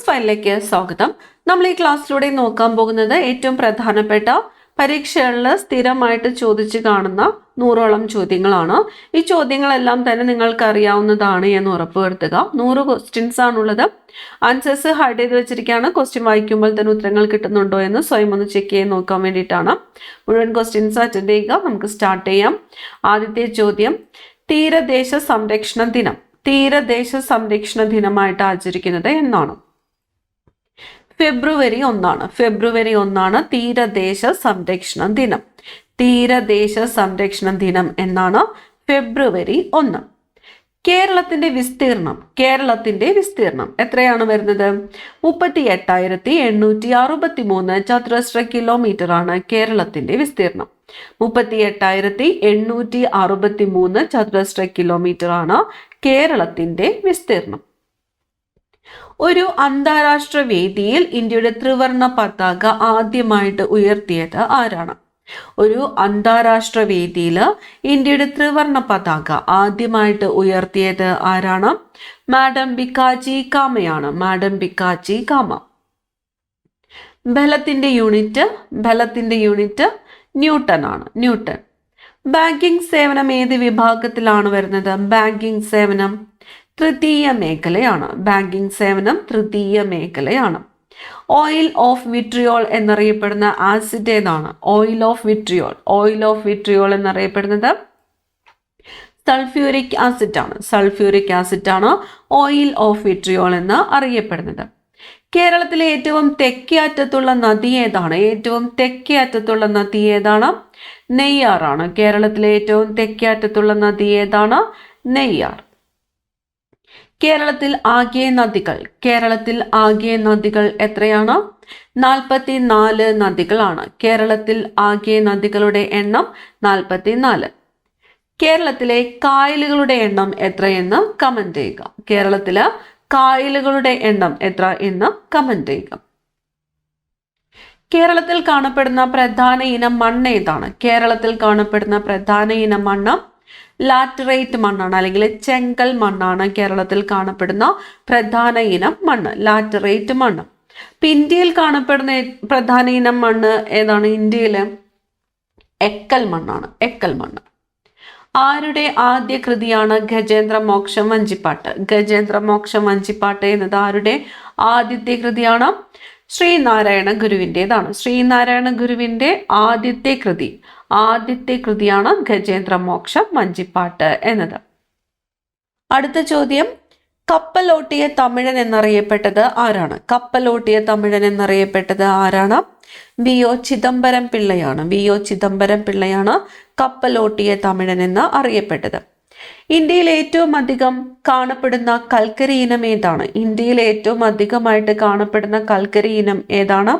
ഫയലിലേക്ക് സ്വാഗതം. നമ്മൾ ഈ ക്ലാസ്സിലൂടെ നോക്കാൻ പോകുന്നത് ഏറ്റവും പ്രധാനപ്പെട്ട പരീക്ഷകളിൽ സ്ഥിരമായിട്ട് ചോദിച്ചു കാണുന്ന 100ഓളം ചോദ്യങ്ങളാണ്. ഈ ചോദ്യങ്ങളെല്ലാം തന്നെ നിങ്ങൾക്ക് അറിയാവുന്നതാണ് എന്ന് ഉറപ്പുവരുത്തുക. 100 ക്വസ്റ്റ്യൻസ് ആണുള്ളത്. ആൻസേഴ്സ് ഹൈഡ് ചെയ്ത് വെച്ചിരിക്കുകയാണ്. ക്വസ്റ്റ്യൻ വായിക്കുമ്പോൾ തന്നെ ഉത്തരങ്ങൾ കിട്ടുന്നുണ്ടോ എന്ന് സ്വയം ഒന്ന് ചെക്ക് ചെയ്ത് നോക്കാൻ വേണ്ടിയിട്ടാണ്. മുഴുവൻ ക്വസ്റ്റ്യൻസ് അറ്റൻഡ് ചെയ്യുക. നമുക്ക് സ്റ്റാർട്ട് ചെയ്യാം. ആദ്യത്തെ ചോദ്യം, തീരദേശ സംരക്ഷണ ദിനം തീരദേശ സംരക്ഷണ ദിനമായിട്ട് ആചരിക്കുന്നത് എന്നാണ്? ഫെബ്രുവരി 1 ഫെബ്രുവരി 1 തീരദേശ സംരക്ഷണ ദിനം. തീരദേശ സംരക്ഷണ ദിനം എന്നാണ് ഫെബ്രുവരി 1. കേരളത്തിന്റെ വിസ്തീർണം എത്രയാണ് വരുന്നത്? 38,863 ചതുരശ്ര കിലോമീറ്റർ ആണ് കേരളത്തിന്റെ വിസ്തീർണം. 38,863 ചതുരശ്ര കിലോമീറ്റർ ആണ് കേരളത്തിന്റെ വിസ്തീർണം. ഒരു അന്താരാഷ്ട്ര വേദിയിൽ ഇന്ത്യയുടെ ത്രിവർണ പതാക ആദ്യമായിട്ട് ഉയർത്തിയത് ആരാണ്? ഒരു അന്താരാഷ്ട്ര വേദിയിൽ ഇന്ത്യയുടെ ത്രിവർണ പതാക ആദ്യമായിട്ട് ഉയർത്തിയത് ആരാണ്? മാഡം ബിക്കാജി കാമയാണ്. മാഡം ബിക്കാജി കാമ. ബലത്തിന്റെ യൂണിറ്റ് ന്യൂട്ടൺ ആണ്. ന്യൂട്ടൺ. ബാങ്കിംഗ് സേവനം ഏത് വിഭാഗത്തിലാണ് വരുന്നത്? ബാങ്കിംഗ് സേവനം തൃതീയ മേഖലയാണ്. ബാങ്കിംഗ് സേവനം തൃതീയ മേഖലയാണ്. ഓയിൽ ഓഫ് വിട്രിയോൾ എന്നറിയപ്പെടുന്ന ആസിഡ് ഏതാണ്? ഓയിൽ ഓഫ് വിട്രിയോൾ എന്നറിയപ്പെടുന്നത് സൾഫ്യൂരിക് ആസിഡ് ആണ് ഓയിൽ ഓഫ് വിട്രിയോൾ എന്ന് അറിയപ്പെടുന്നത്. കേരളത്തിലെ ഏറ്റവും തെക്കേ അറ്റത്തുള്ള നദി ഏതാണ്? നെയ്യാറാണ്. കേരളത്തിലെ ഏറ്റവും തെക്കേ അറ്റത്തുള്ള നദി ഏതാണ്? നെയ്യാർ. കേരളത്തിൽ ആകെ നദികൾ എത്രയാണ്? 44 നദികളാണ്. കേരളത്തിൽ ആകെ നദികളുടെ എണ്ണം 44. കേരളത്തിലെ കായലുകളുടെ എണ്ണം എത്രയെന്ന് കമന്റ് ചെയ്യുക. കേരളത്തിലെ കായലുകളുടെ എണ്ണം എത്ര എന്ന് കമന്റ് ചെയ്യുക. കേരളത്തിൽ കാണപ്പെടുന്ന പ്രധാന ഇനം മണ്ണ് ഏതാണ്? കേരളത്തിൽ കാണപ്പെടുന്ന പ്രധാന ഇനം മണ്ണ് ലാറ്ററൈറ്റ് മണ്ണാണ്, അല്ലെങ്കിൽ ചെങ്കൽ മണ്ണാണ് കേരളത്തിൽ കാണപ്പെടുന്ന പ്രധാന ഇനം മണ്ണ്, ലാറ്ററൈറ്റ് മണ്ണ്. ഇന്ത്യയിൽ കാണപ്പെടുന്ന പ്രധാന ഇനം മണ്ണ് ഏതാണ്? ഇന്ത്യയിലെ എക്കൽ മണ്ണാണ്. എക്കൽ മണ്ണ്. ആരുടെ ആദ്യ കൃതിയാണ് ഗജേന്ദ്രമോക്ഷം വഞ്ചിപ്പാട്ട് എന്നത് ആരുടെ ആദ്യത്തെ കൃതിയാണ്? ശ്രീനാരായണ ഗുരുവിൻ്റെതാണ്. ശ്രീനാരായണ ഗുരുവിൻ്റെ ആദ്യത്തെ കൃതിയാണ് ഗജേന്ദ്രമോക്ഷം വഞ്ചിപ്പാട്ട് എന്നത്. അടുത്ത ചോദ്യം, കപ്പലോട്ടിയ തമിഴൻ എന്നറിയപ്പെട്ടത് ആരാണ്? വി.ഒ. ചിദംബരം പിള്ളയാണ് കപ്പലോട്ടിയ തമിഴൻ എന്ന് അറിയപ്പെട്ടത്. ഇന്ത്യയിൽ ഏറ്റവും അധികം കാണപ്പെടുന്ന കൽക്കരി ഇനം ഏതാണ്? ഇന്ത്യയിൽ ഏറ്റവും അധികമായിട്ട് കാണപ്പെടുന്ന കൽക്കരി ഇനം ഏതാണ്?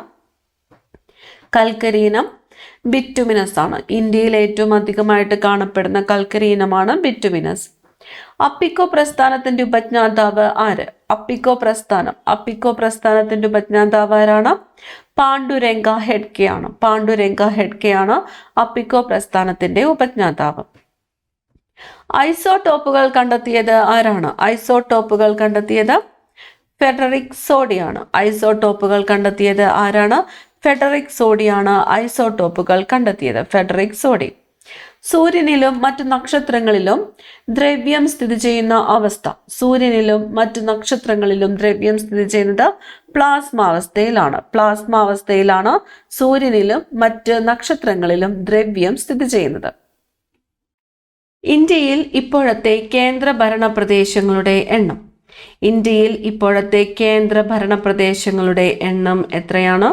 കൽക്കരി ഇനം ബിറ്റുമിനസ് ആണ്. ഇന്ത്യയിൽ ഏറ്റവും അധികമായിട്ട് കാണപ്പെടുന്ന കൽക്കരി ഇനമാണ് ബിറ്റുമിനസ്. അപ്പിക്കോ പ്രസ്ഥാനത്തിന്റെ ഉപജ്ഞാതാവ് ആര്? അപ്പിക്കോ പ്രസ്ഥാനത്തിന്റെ ഉപജ്ഞാതാവ് ആരാണ്? പാണ്ഡുരംഗ ഹെഡ്കെയാണ് അപ്പിക്കോ പ്രസ്ഥാനത്തിന്റെ ഉപജ്ഞാതാവ്. ഐസോടോപ്പുകൾ കണ്ടെത്തിയത് ആരാണ്? ഫെഡറിക് സോഡിയാണ്. ഐസോടോപ്പുകൾ കണ്ടെത്തിയത് ഫെഡറിക് സോഡി. സൂര്യനിലും മറ്റു നക്ഷത്രങ്ങളിലും ദ്രവ്യം സ്ഥിതി ചെയ്യുന്ന അവസ്ഥ. ദ്രവ്യം സ്ഥിതി ചെയ്യുന്നത് പ്ലാസ്മാവസ്ഥയിലാണ്. സൂര്യനിലും മറ്റ് നക്ഷത്രങ്ങളിലും ദ്രവ്യം സ്ഥിതി ചെയ്യുന്നത്. ഇന്ത്യയിൽ ഇപ്പോഴത്തെ കേന്ദ്രഭരണ പ്രദേശങ്ങളുടെ എണ്ണം എത്രയാണ്?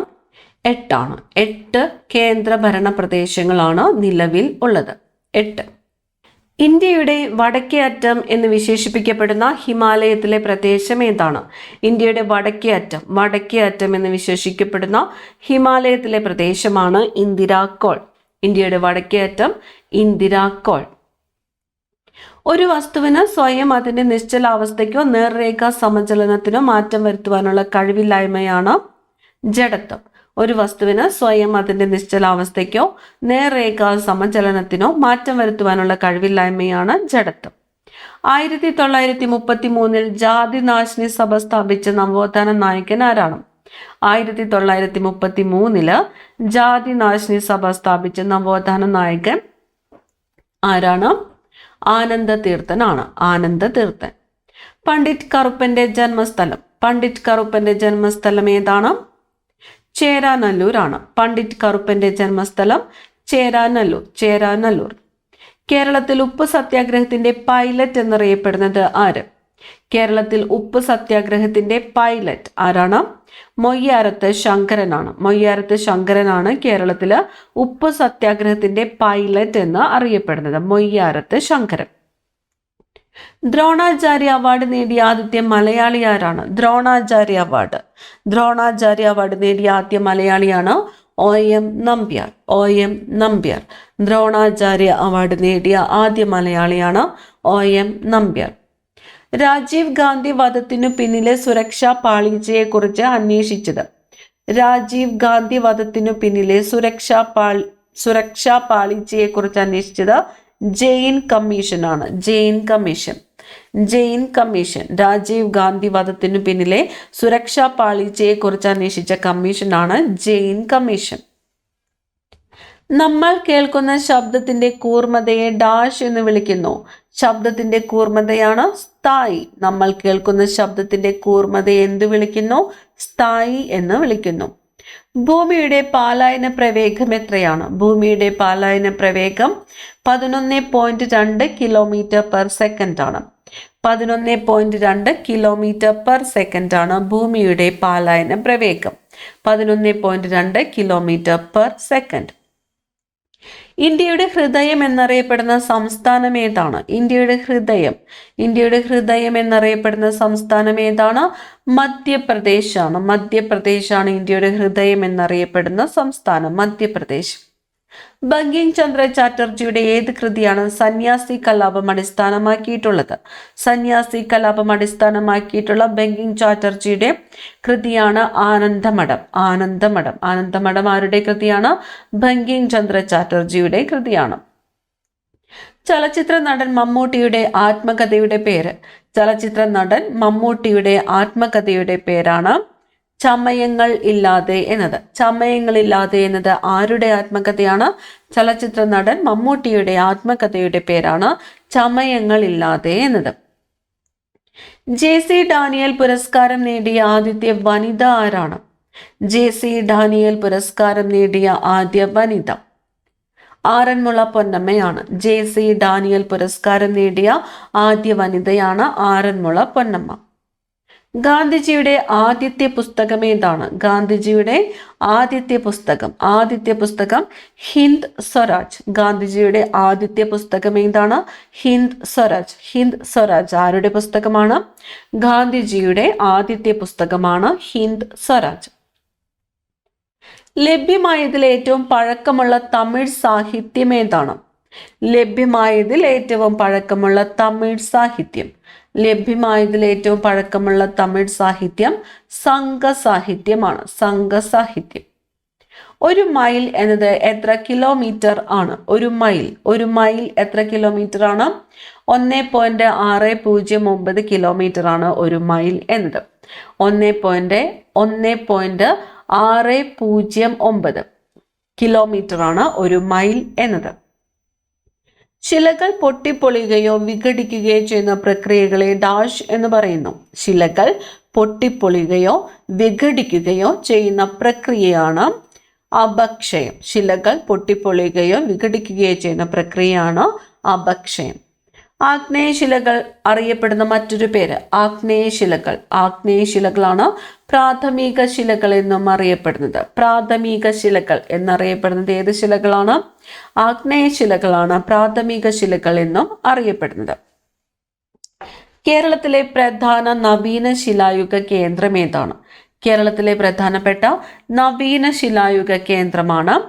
8 8 കേന്ദ്രഭരണ പ്രദേശങ്ങളാണ് നിലവിൽ ഉള്ളത്. 8. ഇന്ത്യയുടെ വടക്കേ അറ്റം എന്ന് വിശേഷിപ്പിക്കപ്പെടുന്ന ഹിമാലയത്തിലെ പ്രദേശം ഏതാണ്? ഇന്ത്യയുടെ വടക്കേ അറ്റം എന്ന് വിശേഷിക്കപ്പെടുന്ന ഹിമാലയത്തിലെ പ്രദേശമാണ് ഇന്ദിരാക്കോൾ. ഇന്ത്യയുടെ വടക്കേ അറ്റം ഇന്ദിരാക്കോൾ. ഒരു വസ്തുവിന് സ്വയം അതിന്റെ നിശ്ചലാവസ്ഥയ്ക്കോ നേർരേഖാ സമചലനത്തിനോ മാറ്റം വരുത്തുവാനുള്ള കഴിവില്ലായ്മയാണ് ജഡത്വം. ഒരു വസ്തുവിന് സ്വയം അതിന്റെ നിശ്ചലാവസ്ഥയ്ക്കോ നേർരേഖാ സമചലനത്തിനോ മാറ്റം വരുത്തുവാനുള്ള കഴിവില്ലായ്മയാണ് ജഡത്വം. 1933 ജാതിനാശിനി സഭ സ്ഥാപിച്ച നവോത്ഥാന നായകൻ ആരാണ്? 1933 ജാതിനാശിനി സഭ സ്ഥാപിച്ച നവോത്ഥാന നായകൻ ആരാണ്? ആനന്ദതീർത്ഥനാണ്. ആനന്ദതീർത്ഥൻ. പണ്ഡിറ്റ് കറുപ്പന്റെ ജന്മസ്ഥലം. പണ്ഡിറ്റ് കറുപ്പന്റെ ജന്മസ്ഥലം ഏതാണ്? ചേരാനല്ലൂരാണ്. പണ്ഡിറ്റ് കറുപ്പന്റെ ജന്മസ്ഥലം ചേരാനല്ലൂർ. ചേരാനല്ലൂർ. കേരളത്തിൽ ഉപ്പ് സത്യാഗ്രഹത്തിന്റെ പൈലറ്റ് എന്നറിയപ്പെടുന്നത് ആര്? കേരളത്തിൽ ഉപ്പ് സത്യാഗ്രഹത്തിന്റെ പൈലറ്റ് ആരാണ്? മൊയ്യാരത്ത് ശങ്കരനാണ്. മൊയ്യാരത്ത് ശങ്കരനാണ് കേരളത്തില് ഉപ്പ് സത്യാഗ്രഹത്തിന്റെ പൈലറ്റ് എന്ന് അറിയപ്പെടുന്നത്. മൊയ്യാരത്ത് ശങ്കരൻ. ദ്രോണാചാര്യ അവാർഡ് നേടിയ ആദ്യത്തെ മലയാളി ആരാണ്? ദ്രോണാചാര്യ അവാർഡ്. ദ്രോണാചാര്യ അവാർഡ് നേടിയ ആദ്യ മലയാളിയാണ് OM Nambiar. OM Nambiar. Dronacharya award നേടിയ ആദ്യ മലയാളിയാണ് OM നമ്പ്യാർ. രാജീവ് ഗാന്ധി വധത്തിനു പിന്നിലെ സുരക്ഷാ പാളിച്ചയെക്കുറിച്ച് അന്വേഷിച്ചത്. രാജീവ് ഗാന്ധി വധത്തിനു പിന്നിലെ സുരക്ഷാ പാളിച്ചയെക്കുറിച്ച് അന്വേഷിച്ചത് ജെയിൻ കമ്മീഷനാണ്. ജെയിൻ കമ്മീഷൻ. ജെയിൻ കമ്മീഷൻ. രാജീവ് ഗാന്ധി വധത്തിനു പിന്നിലെ സുരക്ഷാ പാളിച്ചയെക്കുറിച്ച് അന്വേഷിച്ച കമ്മീഷനാണ് ജെയിൻ കമ്മീഷൻ. നമ്മൾ കേൾക്കുന്ന ശബ്ദത്തിന്റെ കൂർമ്മതയെ ഡാഷ് എന്ന് വിളിക്കുന്നു. ശബ്ദത്തിന്റെ കൂർമ്മതയാണ് സ്ഥായി. നമ്മൾ കേൾക്കുന്ന ശബ്ദത്തിന്റെ കൂർമ്മതയെ എന്ത് വിളിക്കുന്നു? സ്ഥായി എന്ന് വിളിക്കുന്നു. ഭൂമിയുടെ പാലായന പ്രവേഗം എത്രയാണ്? ഭൂമിയുടെ പാലായന പ്രവേഗം 11.2 km/s ആണ്. 11.2 km/s ആണ് ഭൂമിയുടെ പാലായന പ്രവേഗം. 11.2 km/s. ഇന്ത്യയുടെ ഹൃദയം എന്നറിയപ്പെടുന്ന സംസ്ഥാനം ഏതാണ്? ഇന്ത്യയുടെ ഹൃദയം എന്നറിയപ്പെടുന്ന സംസ്ഥാനം ഏതാണ്? മധ്യപ്രദേശാണ്. മധ്യപ്രദേശാണ് ഇന്ത്യയുടെ ഹൃദയം എന്നറിയപ്പെടുന്ന സംസ്ഥാനം. മധ്യപ്രദേശ്. ബങ്കിം ചന്ദ്ര ചാറ്റർജിയുടെ ഏത് കൃതിയാണ് സന്യാസി കലാപം അടിസ്ഥാനമാക്കിയിട്ടുള്ളത്? സന്യാസി കലാപം അടിസ്ഥാനമാക്കിയിട്ടുള്ള ബങ്കിം ചാറ്റർജിയുടെ കൃതിയാണ് ആനന്ദമഠം. ആനന്ദമഠം. ആനന്ദമഠം ആരുടെ കൃതിയാണ്? ബങ്കിം ചന്ദ്ര ചാറ്റർജിയുടെ കൃതിയാണ്. ചലച്ചിത്ര നടൻ മമ്മൂട്ടിയുടെ ആത്മകഥയുടെ പേര്. ചലച്ചിത്ര നടൻ മമ്മൂട്ടിയുടെ ആത്മകഥയുടെ പേരാണ് ചമയങ്ങൾ ഇല്ലാതെ എന്നത്. ചമയങ്ങൾ ഇല്ലാതെ എന്നത് ആരുടെ ആത്മകഥയാണ്? ചലച്ചിത്ര നടൻ മമ്മൂട്ടിയുടെ ആത്മകഥയുടെ പേരാണ് ചമയങ്ങൾ ഇല്ലാതെ എന്നത്. JC ഡാനിയൽ പുരസ്കാരം നേടിയ ആദ്യത്തെ വനിത ആരാണ്? JC ഡാനിയൽ പുരസ്കാരം നേടിയ ആദ്യ വനിത ആറന്മുള പൊന്നമ്മയാണ്. JC ഡാനിയൽ പുരസ്കാരം നേടിയ ആദ്യ വനിതയാണ് ആറന്മുള പൊന്നമ്മ. ഗാന്ധിജിയുടെ ആദ്യത്തെ പുസ്തകം ഏതാണ്? ഗാന്ധിജിയുടെ ആദ്യത്തെ പുസ്തകം ഹിന്ദ് സ്വരാജ്. ഗാന്ധിജിയുടെ ആദ്യത്തെ പുസ്തകം ഏതാണ്? ഹിന്ദ് സ്വരാജ്. ഹിന്ദ് സ്വരാജ് ആരുടെ പുസ്തകമാണ്? ഗാന്ധിജിയുടെ ആദ്യത്തെ പുസ്തകമാണ് ഹിന്ദ് സ്വരാജ്. ലഭ്യമായതിൽ ഏറ്റവും പഴക്കമുള്ള തമിഴ് സാഹിത്യം ഏതാണ്? ലഭ്യമായതിൽ ഏറ്റവും പഴക്കമുള്ള തമിഴ് സാഹിത്യം. ലഭ്യമായതിൽ ഏറ്റവും പഴക്കമുള്ള തമിഴ് സാഹിത്യം സംഘസാഹിത്യമാണ്. സംഘസാഹിത്യം. ഒരു മൈൽ എന്നത് എത്ര കിലോമീറ്റർ ആണ്? ഒരു മൈൽ എത്ര കിലോമീറ്റർ ആണ്? 1.609 കിലോമീറ്റർ ആണ് ഒരു മൈൽ എന്നത്. 1.609 കിലോമീറ്റർ ആണ് ഒരു മൈൽ എന്നത്. ശിലകൾ പൊട്ടിപ്പൊളിയുകയോ വിഘടിക്കുകയോ ചെയ്യുന്ന പ്രക്രിയകളെ ഡാഷ് എന്ന് പറയുന്നു. ശിലകൾ പൊട്ടിപ്പൊളിയുകയോ വിഘടിക്കുകയോ ചെയ്യുന്ന പ്രക്രിയയാണ് അപക്ഷയം. ശിലകൾ പൊട്ടിപ്പൊളിയുകയോ വിഘടിക്കുകയോ ചെയ്യുന്ന പ്രക്രിയയാണ് അപക്ഷയം. ആഗ്നേയശിലകൾ അറിയപ്പെടുന്ന മറ്റൊരു പേര് ആഗ്നേയശിലകൾ. ആഗ്നേയശിലകളാണ് പ്രാഥമിക ശിലകൾ എന്നും അറിയപ്പെടുന്നത്. പ്രാഥമിക ശിലകൾ എന്നറിയപ്പെടുന്നത് ഏത് ശിലകളാണ്? ആഗ്നേയശിലകളാണ് പ്രാഥമിക ശിലകൾ എന്നും അറിയപ്പെടുന്നത്. കേരളത്തിലെ പ്രധാന നവീന ശിലായുഗ കേന്ദ്രം ഏതാണ്? കേരളത്തിലെ പ്രധാനപ്പെട്ട നവീന ശിലായുഗ കേന്ദ്രമാണ്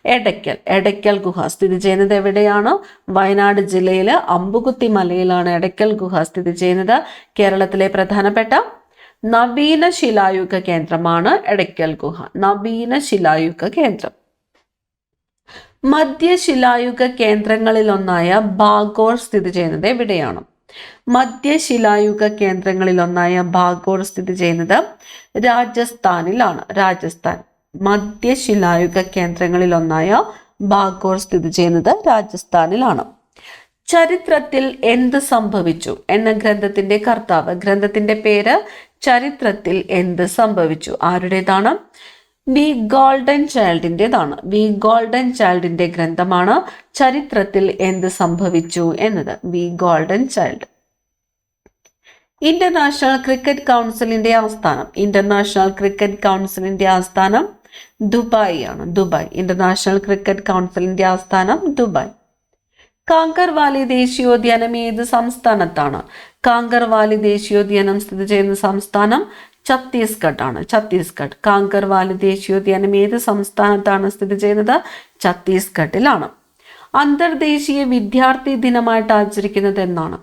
എടയ്ക്കൽ. എടയ്ക്കൽ ഗുഹ സ്ഥിതി ചെയ്യുന്നത് എവിടെയാണ്? വയനാട് ജില്ലയിലെ അമ്പുകുത്തി മലയിലാണ് എടയ്ക്കൽ ഗുഹ സ്ഥിതി ചെയ്യുന്നത്. കേരളത്തിലെ പ്രധാനപ്പെട്ട നവീന ശിലായുഗ കേന്ദ്രമാണ് എടയ്ക്കൽ ഗുഹ. നവീന ശിലായുഗ കേന്ദ്രം. മധ്യശിലായുഗ കേന്ദ്രങ്ങളിൽ ഒന്നായ ബാഗോർ സ്ഥിതി ചെയ്യുന്നത് എവിടെയാണ്? മധ്യശിലായുഗ കേന്ദ്രങ്ങളിലൊന്നായ ബാഗോർ സ്ഥിതി ചെയ്യുന്നത് രാജസ്ഥാനിലാണ്. രാജസ്ഥാൻ. മധ്യശിലായുഗ കേന്ദ്രങ്ങളിലൊന്നായ ബാഗോർ സ്ഥിതി ചെയ്യുന്നത് രാജസ്ഥാനിലാണ്. ചരിത്രത്തിൽ എന്ത് സംഭവിച്ചു എന്ന ഗ്രന്ഥത്തിന്റെ കർത്താവ്. ഗ്രന്ഥത്തിന്റെ പേര് ചരിത്രത്തിൽ എന്ത് സംഭവിച്ചു. ആരുടേതാണ്? വി ഗോൾഡൻ ചൈൽഡിൻ്റെതാണ്. വി ഗോൾഡൻ ചൈൽഡിന്റെ ഗ്രന്ഥമാണ് ചരിത്രത്തിൽ എന്ത് സംഭവിച്ചു എന്നത്. V golden child. International cricket കൗൺസിലിന്റെ ആസ്ഥാനം. ഇന്റർനാഷണൽ ക്രിക്കറ്റ് കൗൺസിലിന്റെ ആസ്ഥാനം ദുബായ് ആണ്. ദുബായ്. ഇന്റർനാഷണൽ ക്രിക്കറ്റ് കൗൺസിലിന്റെ ആസ്ഥാനം ദുബായ്. കാങ്കർവാലി ദേശീയോദ്യാനം ഏത് സംസ്ഥാനത്താണ്? കാങ്കർവാലി ദേശീയോദ്യാനം സ്ഥിതി ചെയ്യുന്ന സംസ്ഥാനം ഛത്തീസ്ഗഡ് ആണ്. ഛത്തീസ്ഗഡ്. കാങ്കർവാലി ദേശീയോദ്യാനം ഏത് സംസ്ഥാനത്താണ് സ്ഥിതി ചെയ്യുന്നത്? ഛത്തീസ്ഗഡിലാണ്. അന്തർദേശീയ വിദ്യാർത്ഥി ദിനമായിട്ട് ആചരിക്കുന്നത് എന്നാണ്?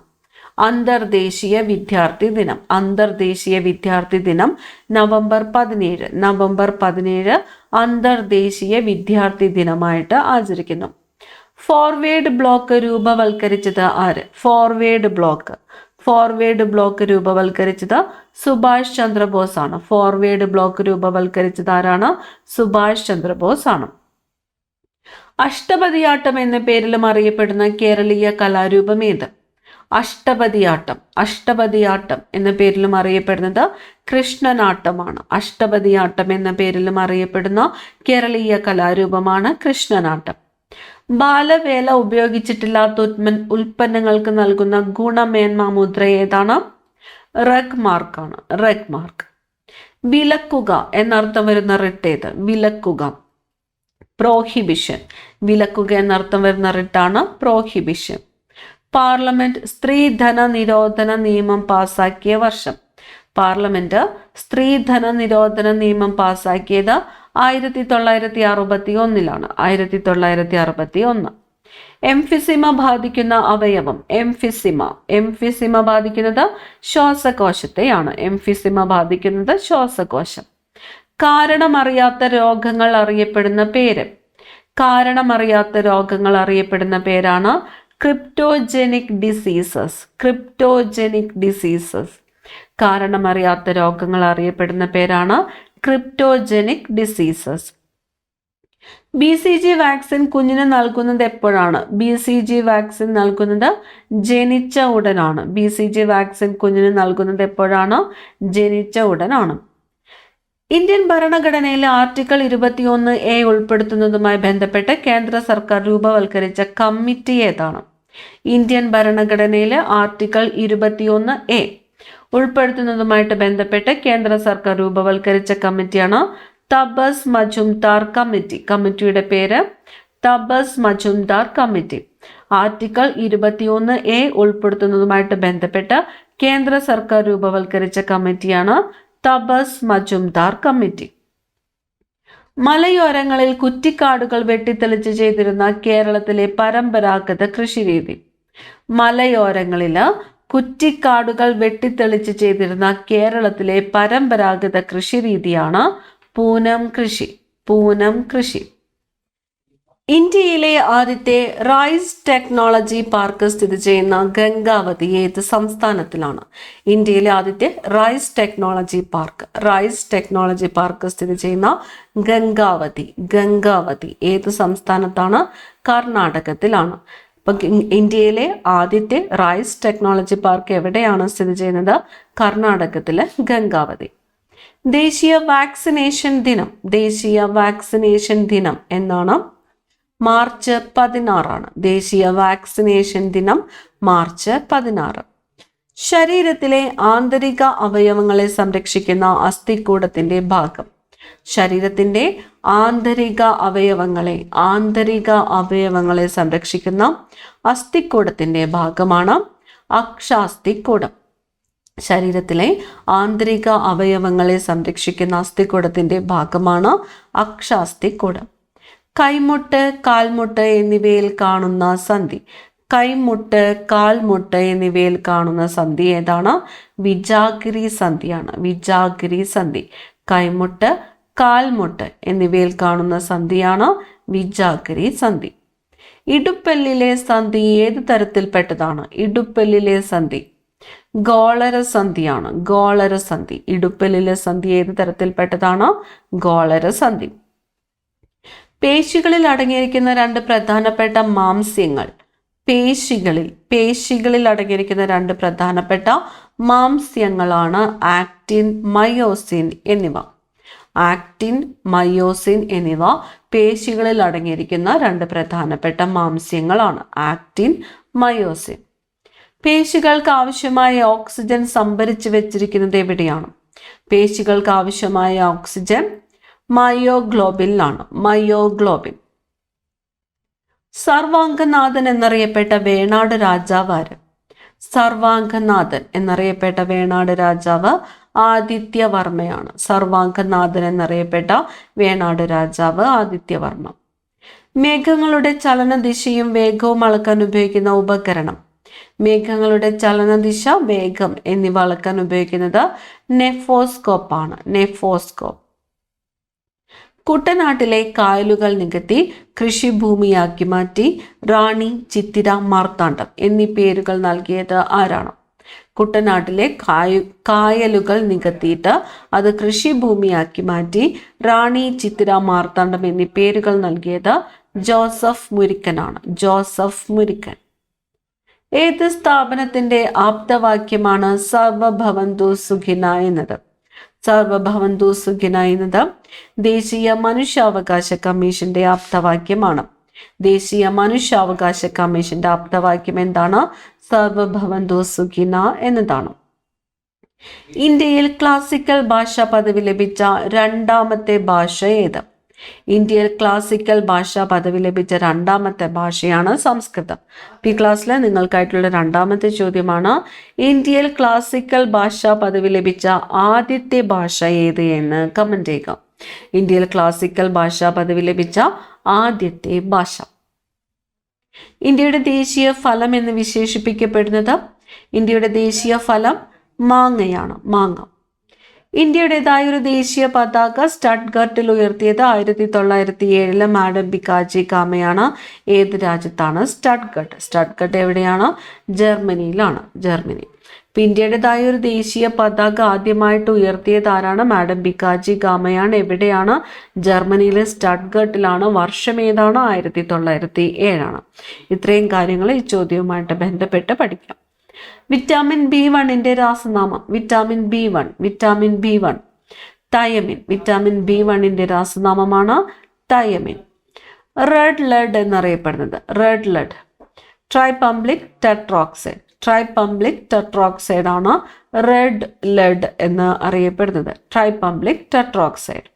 അന്തർദേശീയ വിദ്യാർത്ഥി ദിനം. അന്തർദേശീയ വിദ്യാർത്ഥി ദിനം നവംബർ 17. നവംബർ 17 അന്തർദേശീയ വിദ്യാർത്ഥി ദിനമായിട്ട് ആചരിക്കുന്നു. ഫോർവേഡ് ബ്ലോക്ക് രൂപവൽക്കരിച്ചത് ആര്? Forward block. ഫോർവേഡ് ബ്ലോക്ക് രൂപവൽക്കരിച്ചത് സുഭാഷ് ചന്ദ്രബോസ് ആണ്. ഫോർവേഡ് ബ്ലോക്ക് രൂപവൽക്കരിച്ചത് ആരാണ്? സുഭാഷ് ചന്ദ്രബോസ് ആണ്. അഷ്ടപതിയാട്ടം എന്ന പേരിലും അറിയപ്പെടുന്ന കേരളീയ കലാരൂപം ഏത്? അഷ്ടപതിയാട്ടം. അഷ്ടപതിയാട്ടം എന്ന പേരിലും അറിയപ്പെടുന്നത് കൃഷ്ണനാട്ടമാണ്. അഷ്ടപതിയാട്ടം എന്ന പേരിലും അറിയപ്പെടുന്ന കേരളീയ കലാരൂപമാണ് കൃഷ്ണനാട്ടം. ബാലവേല ഉപയോഗിച്ചിട്ടില്ലാത്ത ഉൽപ്പന്നങ്ങൾക്ക് നൽകുന്ന ഗുണമേന്മ മുദ്ര ഏതാണ്? റെഗ് മാർക്കാണ്. Reg mark. വിലക്കുക എന്നർത്ഥം വരുന്ന റിട്ട് ഏത്? വിലക്കുക. പ്രോഹിബിഷൻ. വിലക്കുക എന്നർത്ഥം വരുന്ന റിട്ടാണ് പ്രോഹിബിഷൻ. പാർലമെന്റ് സ്ത്രീധന നിരോധന നിയമം പാസാക്കിയ വർഷം. പാർലമെന്റ് സ്ത്രീധന നിരോധന നിയമം പാസാക്കിയത് 1961 1961. എംഫിസിമ ബാധിക്കുന്ന അവയവം. എംഫിസിമ ബാധിക്കുന്നത് ശ്വാസകോശത്തെയാണ്. എംഫിസിമ ബാധിക്കുന്നത് ശ്വാസകോശം. കാരണമറിയാത്ത രോഗങ്ങൾ അറിയപ്പെടുന്ന പേര്. കാരണമറിയാത്ത രോഗങ്ങൾ അറിയപ്പെടുന്ന പേരാണ് ക്രിപ്റ്റോജനിക് ഡിസീസസ്. Cryptogenic diseases. കാരണമറിയാത്ത രോഗങ്ങൾ അറിയപ്പെടുന്ന പേരാണ് ക്രിപ്റ്റോജനിക് ഡിസീസസ്. BCG വാക്സിൻ കുഞ്ഞിന് നൽകുന്നത് എപ്പോഴാണ്? BCG വാക്സിൻ നൽകുന്നത് ജനിച്ച ഉടനാണ്. BCG വാക്സിൻ കുഞ്ഞിന് നൽകുന്നത് എപ്പോഴാണ്? ജനിച്ച ഉടനാണ്. ഇന്ത്യൻ ഭരണഘടനയിലെ ആർട്ടിക്കിൾ 21A ഉൾപ്പെടുത്തുന്നതുമായി ബന്ധപ്പെട്ട് കേന്ദ്ര സർക്കാർ രൂപവൽക്കരിച്ച കമ്മിറ്റി ഏതാണ്? ഇന്ത്യൻ ഭരണഘടനയിലെ ആർട്ടിക്കിൾ 21A ഉൾപ്പെടുത്തുന്നതുമായിട്ട് ബന്ധപ്പെട്ട് കേന്ദ്ര സർക്കാർ രൂപവൽക്കരിച്ച കമ്മിറ്റിയാണ് തപസ് മജുംദാർ കമ്മിറ്റി. കമ്മിറ്റിയുടെ പേര് തപസ് മജുംദാർ കമ്മിറ്റി. ആർട്ടിക്കിൾ 21A ഉൾപ്പെടുത്തുന്നതുമായിട്ട് ബന്ധപ്പെട്ട് കേന്ദ്ര സർക്കാർ രൂപവൽക്കരിച്ച കമ്മിറ്റിയാണ് തപസ് മജുംദാർ കമ്മിറ്റി. മലയോരങ്ങളിൽ കുറ്റിക്കാടുകൾ വെട്ടിത്തെളിച്ച് ചെയ്തിരുന്ന കേരളത്തിലെ പരമ്പരാഗത കൃഷിരീതി. മലയോരങ്ങളില് കുറ്റിക്കാടുകൾ വെട്ടിത്തെളിച്ച് ചെയ്തിരുന്ന കേരളത്തിലെ പരമ്പരാഗത കൃഷിരീതിയാണ് പൂനം കൃഷി. പൂനം കൃഷി. ഇന്ത്യയിലെ ആദ്യത്തെ റൈസ് ടെക്നോളജി പാർക്ക് സ്ഥിതി ചെയ്യുന്ന ഗംഗാവതി ഏത് സംസ്ഥാനത്തിലാണ്? ഇന്ത്യയിലെ ആദ്യത്തെ റൈസ് ടെക്നോളജി പാർക്ക് സ്ഥിതി ചെയ്യുന്ന ഗംഗാവതി. ഗംഗാവതി ഏത് സംസ്ഥാനത്താണ്? കർണാടകത്തിലാണ്. അപ്പൊ ഇന്ത്യയിലെ ആദ്യത്തെ റൈസ് ടെക്നോളജി പാർക്ക് എവിടെയാണ് സ്ഥിതി ചെയ്യുന്നത്? കർണാടകത്തിലെ ഗംഗാവതി. ദേശീയ വാക്സിനേഷൻ ദിനം. ദേശീയ വാക്സിനേഷൻ ദിനം എന്നാണ്? മാർച്ച് 16. ദേശീയ വാക്സിനേഷൻ ദിനം മാർച്ച് 16. ശരീരത്തിലെ ആന്തരിക അവയവങ്ങളെ സംരക്ഷിക്കുന്ന അസ്ഥികൂടത്തിന്റെ ഭാഗം. ശരീരത്തിന്റെ ആന്തരിക അവയവങ്ങളെ സംരക്ഷിക്കുന്ന അസ്ഥികൂടത്തിന്റെ ഭാഗമാണ് അക്ഷാസ്ഥികൂടം. ശരീരത്തിലെ ആന്തരിക അവയവങ്ങളെ സംരക്ഷിക്കുന്ന അസ്ഥികൂടത്തിന്റെ ഭാഗമാണ് അക്ഷാസ്ഥികൂടം. കൈമുട്ട്, കാൽമുട്ട് എന്നിവയിൽ കാണുന്ന സന്ധി. കൈമുട്ട്, കാൽമുട്ട് എന്നിവയിൽ കാണുന്ന സന്ധി ഏതാണ്? വിജാഗിരി സന്ധിയാണ്. വിജാഗിരി സന്ധി. കൈമുട്ട്, കാൽമുട്ട് എന്നിവയിൽ കാണുന്ന സന്ധിയാണ് വിജാഗിരി സന്ധി. ഇടുപ്പല്ലിലെ സന്ധി ഏത് തരത്തിൽപ്പെട്ടതാണ്? ഇടുപ്പല്ലിലെ സന്ധി ഗോളരസന്ധിയാണ്. ഗോളരസന്ധി. ഇടുപ്പല്ലിലെ സന്ധി ഏത് തരത്തിൽപ്പെട്ടതാണ്? ഗോളരസന്ധി. പേശികളിൽ അടങ്ങിയിരിക്കുന്ന രണ്ട് പ്രധാനപ്പെട്ട മാംസ്യങ്ങൾ. പേശികളിൽ അടങ്ങിയിരിക്കുന്ന രണ്ട് പ്രധാനപ്പെട്ട മാംസ്യങ്ങളാണ് ആക്റ്റിൻ, മയോസിൻ എന്നിവ. ആക്റ്റിൻ, മയോസിൻ എന്നിവ പേശികളിൽ അടങ്ങിയിരിക്കുന്ന രണ്ട് പ്രധാനപ്പെട്ട മാംസ്യങ്ങളാണ്. Actin, myosin. പേശികൾക്ക് ആവശ്യമായ ഓക്സിജൻ സംഭരിച്ചു വെച്ചിരിക്കുന്നത് എവിടെയാണ്? പേശികൾക്ക് ആവശ്യമായ ഓക്സിജൻ മയോഗ്ലോബിനിലാണ്. മയോഗ്ലോബിൻ. സർവാംഗനാഥൻ എന്നറിയപ്പെട്ട വേണാട് രാജാവ് ആര്? സർവാംഗനാഥൻ എന്നറിയപ്പെട്ട വേണാട് രാജാവ് ആദിത്യവർമ്മയാണ്. സർവാംഗനാഥൻ എന്നറിയപ്പെട്ട വേണാട് രാജാവ് ആദിത്യവർമ്മ. മേഘങ്ങളുടെ ചലനദിശയും വേഗവും അളക്കാൻ ഉപയോഗിക്കുന്ന ഉപകരണം. മേഘങ്ങളുടെ ചലനദിശ, വേഗം എന്നിവ അളക്കാൻ ഉപയോഗിക്കുന്നത് നെഫോസ്കോപ്പ് ആണ്. നെഫോസ്കോപ്പ്. കുട്ടനാട്ടിലെ കായലുകൾ നികത്തി കൃഷിഭൂമിയാക്കി മാറ്റി റാണി, ചിത്തിര, മാർത്താണ്ഡം എന്നീ പേരുകൾ നൽകിയത് ആരാണ്? കുട്ടനാട്ടിലെ കായലുകൾ നികത്തിയിട്ട് അത് കൃഷിഭൂമിയാക്കി മാറ്റി റാണി, ചിത്തിര, മാർത്താണ്ഡം എന്നീ പേരുകൾ നൽകിയത് ജോസഫ് മുരിക്കനാണ്. ജോസഫ് മുരിക്കൻ. ഏത് സ്ഥാപനത്തിന്റെ ആപ്തവാക്യമാണ് സർവഭവന്തു സുഖിന എന്നത്? സർവഭവന്തു സുഖിന എന്നത് ദേശീയ മനുഷ്യാവകാശ കമ്മീഷന്റെ ആപ്തവാക്യമാണ്. ദേശീയ മനുഷ്യാവകാശ കമ്മീഷന്റെ ആപ്തവാക്യം എന്താണ്? സർവഭവന്തു സുഖിന എന്നതാണ്. ഇന്ത്യയിൽ ക്ലാസിക്കൽ ഭാഷാ പദവി ലഭിച്ച രണ്ടാമത്തെ ഭാഷ ഏത്? ഇന്ത്യയിൽ ക്ലാസിക്കൽ ഭാഷാ പദവി ലഭിച്ച രണ്ടാമത്തെ ഭാഷയാണ് സംസ്കൃതം. ഈ ക്ലാസ്സിൽ നിങ്ങൾക്കായിട്ടുള്ള രണ്ടാമത്തെ ചോദ്യമാണ് ഇന്ത്യയിൽ ക്ലാസിക്കൽ ഭാഷാ പദവി ലഭിച്ച ആദ്യത്തെ ഭാഷ ഏത് എന്ന് കമന്റ് ചെയ്യുക. ഇന്ത്യയിൽ ക്ലാസിക്കൽ ഭാഷാ പദവി ലഭിച്ച ആദ്യത്തെ ഭാഷ. ഇന്ത്യയുടെ ദേശീയ ഫലം എന്ന് വിശേഷിപ്പിക്കപ്പെടുന്നത്? ഇന്ത്യയുടെ ദേശീയ ഫലം മാങ്ങയാണ്. മാങ്ങ. ഇന്ത്യയുടേതായ ഒരു ദേശീയ പതാക സ്റ്റഡ്ഗർട്ടിൽ ഉയർത്തിയത് 1907 മാഡം ബിക്കാജി കാമയാണ്. ഏത് രാജ്യത്താണ് സ്റ്റഡ്ഗർട്ട്? സ്റ്റഡ്ഗർട്ട് എവിടെയാണ്? ജർമ്മനിയിലാണ്. ജർമ്മനി. ഇപ്പം ഇന്ത്യയുടേതായ ഒരു ദേശീയ പതാക ആദ്യമായിട്ട് ഉയർത്തിയത് ആരാണ്? മാഡം ബിക്കാജി ഗാമയാണ്. എവിടെയാണ്? ജർമ്മനിയിലെ സ്റ്റഡ്ഗർട്ടിലാണ്. വർഷം ഏതാണ്? 1907. ഇത്രയും കാര്യങ്ങൾ ഈ ചോദ്യവുമായിട്ട് ബന്ധപ്പെട്ട് പഠിക്കാം. വിറ്റാമിൻ B1ന്റെ രാസനാമം. Vitamin B1 thiamine. വിറ്റാമിൻ B1ന്റെ രാസനാമമാണ് തയമിൻ. റെഡ് ലെഡ് എന്നറിയപ്പെടുന്നത്? Red lead triplumbic tetroxide. Triplumbic tetroxide ആണ് റെഡ് ലെഡ് എന്ന് അറിയപ്പെടുന്നത്. ട്രൈപംബ്ലിക് ടെട്രോക്സൈഡ്.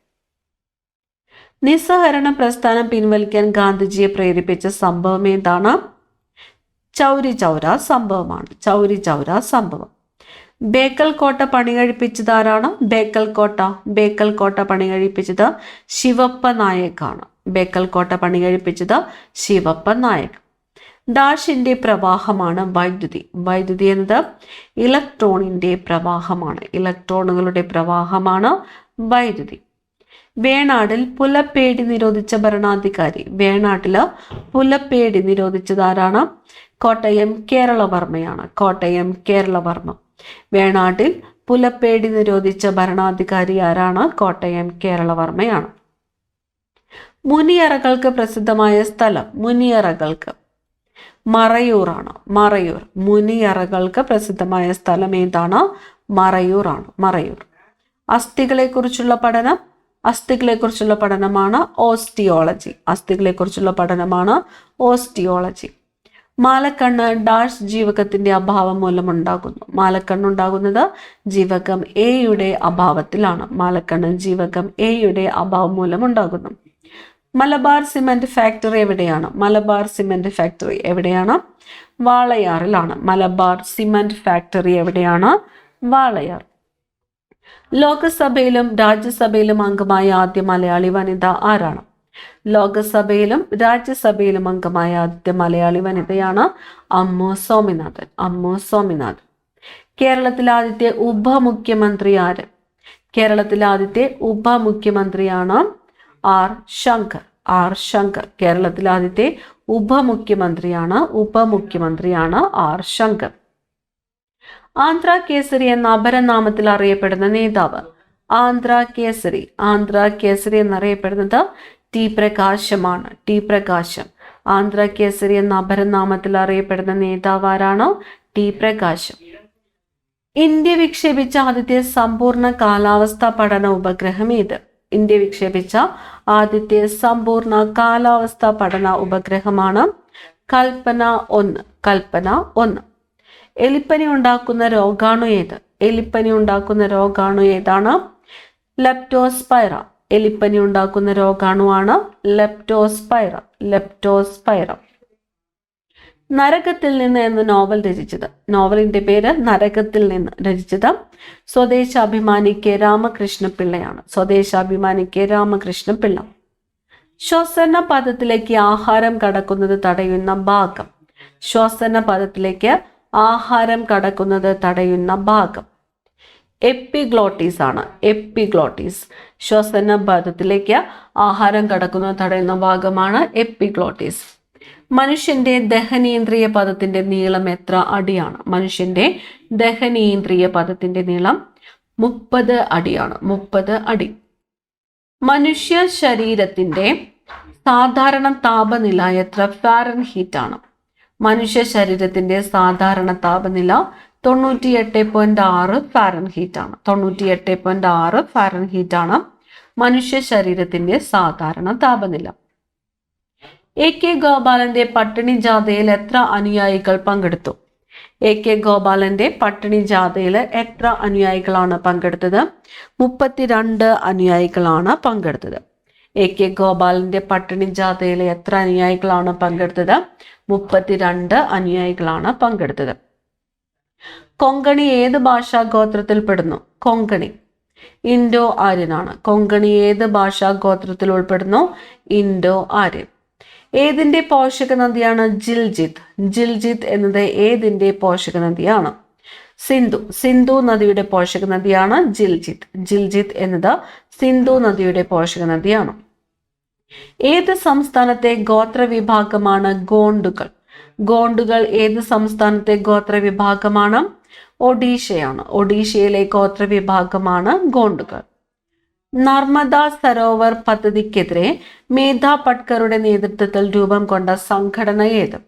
നിസ്സഹരണ പ്രസ്ഥാനം പിൻവലിക്കാൻ ഗാന്ധിജിയെ പ്രേരിപ്പിച്ച സംഭവം ഏതാണ്? ചൗരി ചൗര സംഭവമാണ്. ചൗരി ചൗര സംഭവം. ബേക്കൽ കോട്ട പണി കഴിപ്പിച്ചത് ആരാണ്? ബേക്കൽ കോട്ട പണി കഴിപ്പിച്ചത് ശിവപ്പ നായക്കാണ്. ബേക്കൽ കോട്ട പണി കഴിപ്പിച്ചത് ശിവപ്പ നായക്. ഡാഷിന്റെ പ്രവാഹമാണ് വൈദ്യുതി. വൈദ്യുതി എന്നത് ഇലക്ട്രോണിന്റെ പ്രവാഹമാണ്. ഇലക്ട്രോണുകളുടെ പ്രവാഹമാണ് വൈദ്യുതി. വേണാടിൽ പുലപ്പേടി നിരോധിച്ച ഭരണാധികാരി. വേണാട്ടില് പുലപ്പേടി നിരോധിച്ചത് ആരാണ്? കോട്ടയം കേരളവർമ്മയാണ്. കോട്ടയം കേരളവർമ്മ. വേണാട്ടിൽ പുലപ്പേടി നിരോധിച്ച ഭരണാധികാരി ആരാണ്? കോട്ടയം കേരളവർമ്മയാണ്. മുനിയറകൾക്ക് പ്രസിദ്ധമായ സ്ഥലം. മുനിയറകൾക്ക് മറയൂറാണ്. മറയൂർ. മുനിയറകൾക്ക് പ്രസിദ്ധമായ സ്ഥലം ഏതാണ്? മറയൂറാണ്. മറയൂർ. അസ്ഥികളെക്കുറിച്ചുള്ള പഠനം. അസ്ഥികളെക്കുറിച്ചുള്ള പഠനമാണ് ഓസ്റ്റിയോളജി. അസ്ഥികളെക്കുറിച്ചുള്ള പഠനമാണ് ഓസ്റ്റിയോളജി. മാലക്കണ്ണ് ഡാഷ് ജീവകത്തിന്റെ അഭാവം മൂലമുണ്ടാകുന്നു. മാലക്കണ്ണുണ്ടാകുന്നത് ജീവകം എയുടെ അഭാവത്തിലാണ്. മാലക്കണ്ണ് ജീവകം എയുടെ അഭാവം മൂലമുണ്ടാകുന്നു. മലബാർ സിമന്റ് ഫാക്ടറി എവിടെയാണ്? മലബാർ സിമന്റ് ഫാക്ടറി എവിടെയാണ്? വാളയാറിലാണ്. മലബാർ സിമന്റ് ഫാക്ടറി എവിടെയാണ്? വാളയാർ. ലോകസഭയിലും രാജ്യസഭയിലും അംഗമായ ആദ്യ മലയാളി വനിത ആരാണ്? ലോകസഭയിലും രാജ്യസഭയിലും അംഗമായ ആദ്യ മലയാളി വനിതയാണ് അമ്മു സ്വാമിനാഥൻ. അമ്മു സ്വാമിനാഥൻ. കേരളത്തിലെ ആദ്യത്തെ ഉപമുഖ്യമന്ത്രി ആര്? കേരളത്തിലെ ആദ്യത്തെ ഉപമുഖ്യമന്ത്രിയാണ് ആർ ശങ്കർ. ആർ ശങ്കർ. കേരളത്തിലെ ആദ്യത്തെ ഉപമുഖ്യമന്ത്രിയാണ് ആർ ശങ്കർ. ആന്ധ്ര കേസരി എന്ന അപരനാമത്തിൽ അറിയപ്പെടുന്ന നേതാവ്. ആന്ധ്ര കേസരി എന്നറിയപ്പെടുന്നത് ടി പ്രകാശമാണ്. ആന്ധ്ര കേസരി എന്ന അപരനാമത്തിൽ അറിയപ്പെടുന്ന നേതാവ് ആരാണ്? ടി പ്രകാശം. ഇന്ത്യ വിക്ഷേപിച്ച ആദ്യത്തെ സമ്പൂർണ്ണ കാലാവസ്ഥാ പഠന ഉപഗ്രഹം ഏത്? ഇന്ത്യ വിക്ഷേപിച്ച ആദ്യത്തെ സമ്പൂർണ്ണ കാലാവസ്ഥാ പഠന ഉപഗ്രഹമാണ് കൽപ്പന 1. എലിപ്പനി ഉണ്ടാക്കുന്ന രോഗാണു ഏതാണ്? ലെപ്റ്റോസ്പൈറ. എലിപ്പനി ഉണ്ടാക്കുന്ന രോഗാണുവാണ് ലെപ്റ്റോസ്പൈറ. നരകത്തിൽ നിന്ന് എന്ന നോവൽ രചിച്ചത്. നോവലിന്റെ പേര് നരകത്തിൽ നിന്ന്. രചിച്ചത് സ്വദേശാഭിമാനി കെ രാമകൃഷ്ണ പിള്ളയാണ്. ശ്വസന പദത്തിലേക്ക് ആഹാരം കടക്കുന്നത് തടയുന്ന ഭാഗം. എപ്പിഗ്ലോട്ടിസ് ആണ്. ശ്വസന പദത്തിലേക്ക് ആഹാരം കടക്കുന്നത് തടയുന്ന ഭാഗമാണ് എപ്പിഗ്ലോട്ടിസ്. മനുഷ്യന്റെ ദഹനേന്ദ്രിയ പദത്തിന്റെ നീളം എത്ര അടിയാണ്? മനുഷ്യന്റെ ദഹനേന്ദ്രിയ പദത്തിന്റെ നീളം 30 അടിയാണ്. 30 അടി. മനുഷ്യ ശരീരത്തിന്റെ സാധാരണ താപനില എത്ര ഫാരൻഹീറ്റ് ആണ്? മനുഷ്യ ശരീരത്തിന്റെ സാധാരണ താപനില 98.6 ഫാരൻഹീറ്റ് ആണ്. 98.6 ഫാരൻഹീറ്റ് ആണ് മനുഷ്യ ശരീരത്തിന്റെ സാധാരണ താപനില. എ കെ ഗോപാലന്റെ പട്ടിണി ജാഥയിൽ എത്ര അനുയായികൾ പങ്കെടുത്തു? എ കെ ഗോപാലന്റെ പട്ടിണി ജാഥയിൽ എത്ര അനുയായികളാണ് പങ്കെടുത്തത്? 32 അനുയായികളാണ് പങ്കെടുത്തത്. എ കെ ഗോപാലന്റെ പട്ടിണി ജാഥയിൽ എത്ര അനുയായികളാണ് പങ്കെടുത്തത്? 32 അനുയായികളാണ് പങ്കെടുത്തത്. കൊങ്കണി ഏത് ഭാഷാ ഗോത്രത്തിൽ പെടുന്നു? കൊങ്കണി ഇൻഡോ ആര്യനാണ്. കൊങ്കണി ഏത് ഭാഷാ ഗോത്രത്തിൽ ഉൾപ്പെടുന്നു? ഇൻഡോ ആര്യൻ. ഏതിന്റെ പോഷക നദിയാണ് ജിൽജിത്ത് എന്നത് ഏതിന്റെ പോഷക നദിയാണ്? സിന്ധു നദിയുടെ പോഷക നദിയാണ് ജിൽജിത്ത് എന്നത് സിന്ധു നദിയുടെ പോഷക നദിയാണ്. ഏത് സംസ്ഥാനത്തെ ഗോത്രവിഭാഗമാണ് ഗോണ്ടുകൾ ഏത് സംസ്ഥാനത്തെ ഗോത്രവിഭാഗമാണ്? ഒഡീഷയാണ്. ഒഡീഷയിലെ ഗോത്രവിഭാഗമാണ് ഗോണ്ടുകൾ. നർമ്മദ സരോവർ പദ്ധതിക്കെതിരെ മേധാ പട്കറുടെ നേതൃത്വത്തിൽ രൂപം കൊണ്ട സംഘടന ഏത്?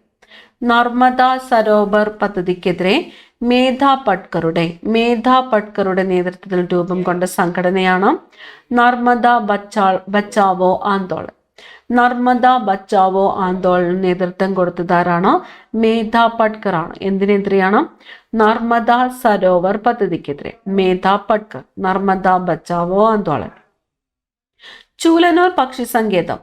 നർമ്മദ സരോവർ പദ്ധതിക്കെതിരെ മേധാ പട്കറുടെ നേതൃത്വത്തിൽ രൂപം കൊണ്ട സംഘടനയാണ് നർമ്മദ ബച്ചാവോ ആന്തോളൻ. നർമ്മദ ബച്ചാവോ ആന്തോളന് നേതൃത്വം കൊടുത്തതാരാണ്? മേധാ പട്കർ ആണ്. എന്തിനെതിരെയാണ്? നർമ്മദ സരോവർ പദ്ധതിക്കെതിരെ. മേധാ പട്കർ. നർമ്മദ ബച്ചാവോ ആന്തോളൻ. ചൂലന്നൂർ പക്ഷി സങ്കേതം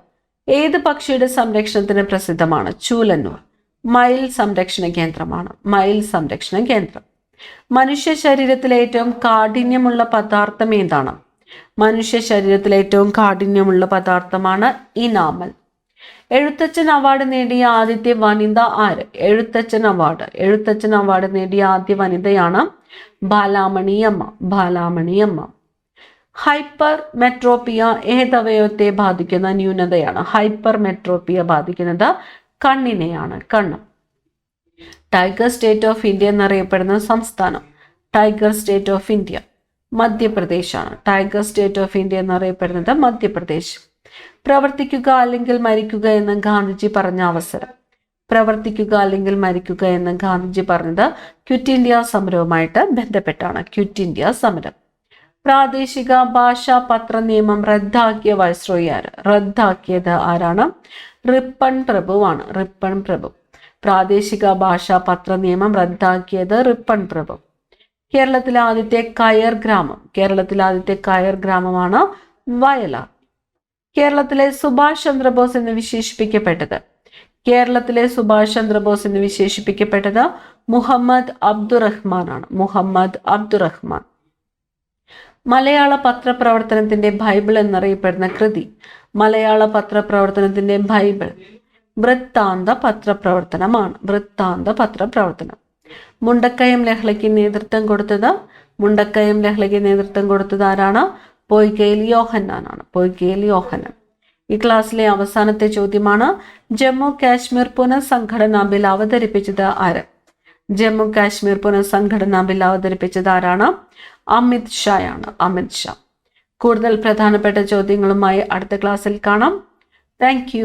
ഏത് പക്ഷിയുടെ സംരക്ഷണത്തിന് പ്രസിദ്ധമാണ്? ചൂലന്നൂർ മയിൽ സംരക്ഷണ കേന്ദ്രമാണ്. മനുഷ്യ ശരീരത്തിലെ ഏറ്റവും കാഠിന്യമുള്ള പദാർത്ഥം ഏതാണ്? മനുഷ്യ ശരീരത്തിലെ ഏറ്റവും കാഠിന്യമുള്ള പദാർത്ഥമാണ് ഇനാമൽ. എഴുത്തച്ഛൻ അവാർഡ് നേടിയ ആദ്യത്തെ വനിത ആര്? എഴുത്തച്ഛൻ അവാർഡ് നേടിയ ആദ്യ വനിതയാണ് ബാലാമണിയമ്മ. ഹൈപ്പർ മെട്രോപ്പിയ ഏതവയവത്തെ ബാധിക്കുന്ന ന്യൂനതയാണ്? ഹൈപ്പർ മെട്രോപ്പിയ ബാധിക്കുന്നത് കണ്ണിനെയാണ്. ടൈഗർ സ്റ്റേറ്റ് ഓഫ് ഇന്ത്യ എന്നറിയപ്പെടുന്ന സംസ്ഥാനം? ടൈഗർ സ്റ്റേറ്റ് ഓഫ് ഇന്ത്യ മധ്യപ്രദേശാണ്. ടൈഗർ സ്റ്റേറ്റ് ഓഫ് ഇന്ത്യ എന്നറിയപ്പെടുന്നത് മധ്യപ്രദേശ്. പ്രവർത്തിക്കുക അല്ലെങ്കിൽ മരിക്കുക എന്ന് ഗാന്ധിജി പറഞ്ഞ അവസരം? പ്രവർത്തിക്കുക അല്ലെങ്കിൽ മരിക്കുക എന്ന് ഗാന്ധിജി പറഞ്ഞത് ക്വിറ്റ് ഇന്ത്യ സമരവുമായിട്ട് ബന്ധപ്പെട്ടാണ്. ക്വിറ്റ് ഇന്ത്യ സമരം. പ്രാദേശിക ഭാഷാ പത്ര നിയമം റദ്ദാക്കിയ വൈസ്രോയി ആര്? റദ്ദാക്കിയത് ആരാണ്? റിപ്പൺ പ്രഭുവാണ്. പ്രാദേശിക ഭാഷാ പത്ര നിയമം റദ്ദാക്കിയത് റിപ്പൺ പ്രഭു. കേരളത്തിലെ ആദ്യത്തെ കയർ ഗ്രാമമാണ് വയലാർ. കേരളത്തിലെ സുഭാഷ് ചന്ദ്രബോസ് എന്ന് വിശേഷിപ്പിക്കപ്പെട്ടത് മുഹമ്മദ് അബ്ദുറഹ്മാൻ ആണ്. മലയാള പത്രപ്രവർത്തനത്തിന്റെ ബൈബിൾ എന്നറിയപ്പെടുന്ന കൃതി? മലയാള പത്രപ്രവർത്തനത്തിന്റെ ബൈബിൾ വൃത്താന്ത പത്രപ്രവർത്തനം. മുണ്ടക്കയം ലഹളയ്ക്ക് നേതൃത്വം കൊടുത്തത് ആരാണ്? പൊയ്കയിൽ യോഹന്നാനാണ്. ഈ ക്ലാസ്സിലെ അവസാനത്തെ ചോദ്യമാണ്, ജമ്മു കാശ്മീർ പുനഃസംഘടനാ ബിൽ അവതരിപ്പിച്ചത് ആര്? ജമ്മു കാശ്മീർ പുനഃസംഘടനാ ബിൽ അവതരിപ്പിച്ചത് ആരാണ്? അമിത് ഷായാണ്. അമിത് ഷാ. കൂടുതൽ പ്രധാനപ്പെട്ട ചോദ്യങ്ങളുമായി അടുത്ത ക്ലാസ്സിൽ കാണാം. താങ്ക്